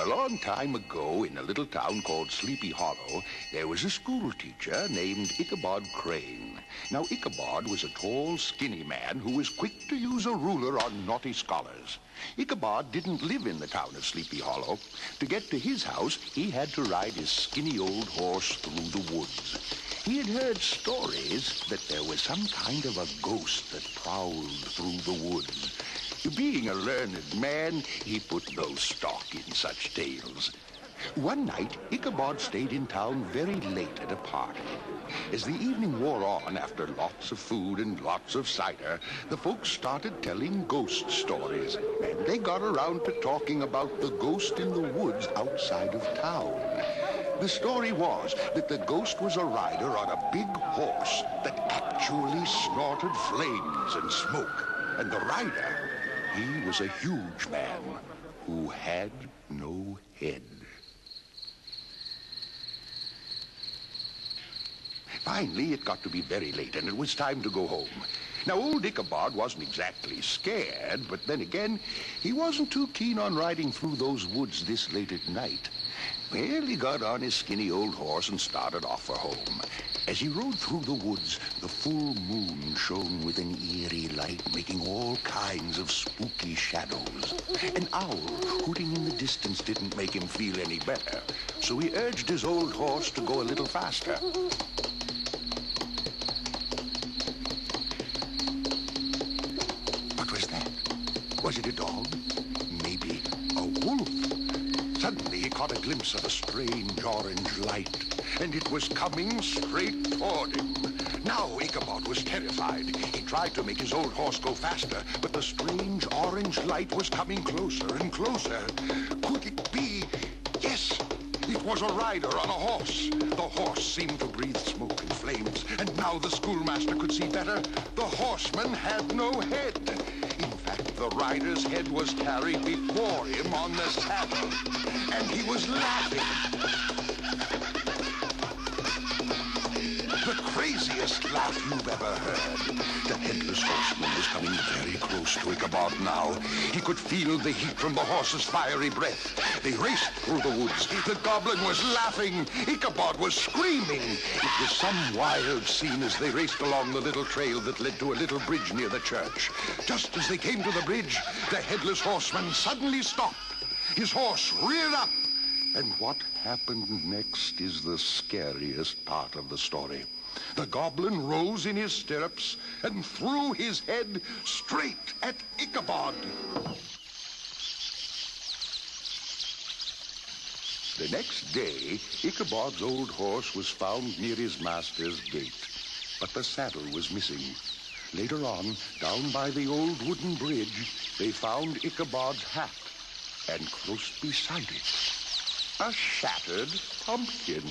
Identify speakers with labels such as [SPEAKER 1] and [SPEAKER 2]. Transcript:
[SPEAKER 1] A long time ago, in a little town called Sleepy Hollow, there was a school teacher named Ichabod Crane. Now, Ichabod was a tall, skinny man who was quick to use a ruler on naughty scholars. Ichabod didn't live in the town of Sleepy Hollow. To get to his house, he had to ride his skinny old horse through the woods. He had heard stories that there was some kind of a ghost that prowled through the woods. Being a learned man, he put no stock in such tales. One night, Ichabod stayed in town very late at a party. As the evening wore on, after lots of food and lots of cider, the folks started telling ghost stories. And they got around to talking about the ghost in the woods outside of town. The story was that the ghost was a rider on a big horse that actually snorted flames and smoke. And the rider, he was a huge man who had no head. Finally, it got to be very late, and it was time to go home. Now, old Ichabod wasn't exactly scared, but then again, he wasn't too keen on riding through those woods this late at night. Well, he got on his skinny old horse and started off for home. As he rode through the woods, the full moon shone with an eerie light, making all kinds of spooky shadows. An owl hooting in the distance didn't make him feel any better, so he urged his old horse to go a little faster. What was that? Was it a dog? Maybe a wolf? Suddenly he caught a glimpse of a strange orange light, and it was coming straight toward him. Now Ichabod was terrified. He tried to make his old horse go faster, but the strange orange light was coming closer and closer. Could it be? Yes, it was a rider on a horse. The horse seemed to breathe smoke and flames, and now the schoolmaster could see better. The horseman had no head. In fact, the rider's head was carried before him on the saddle, and he was laughing. The craziest laugh you've ever heard. The Headless Horseman was coming very close to Ichabod now. He could feel the heat from the horse's fiery breath. They raced through the woods. The goblin was laughing. Ichabod was screaming. It was some wild scene as they raced along the little trail that led to a little bridge near the church. Just as they came to the bridge, the Headless Horseman suddenly stopped. His horse reared up. And what happened next is the scariest part of the story. The goblin rose in his stirrups and threw his head straight at Ichabod. The next day, Ichabod's old horse was found near his master's gate, but the saddle was missing. Later on, down by the old wooden bridge, they found Ichabod's hat, and close beside it, a shattered pumpkin.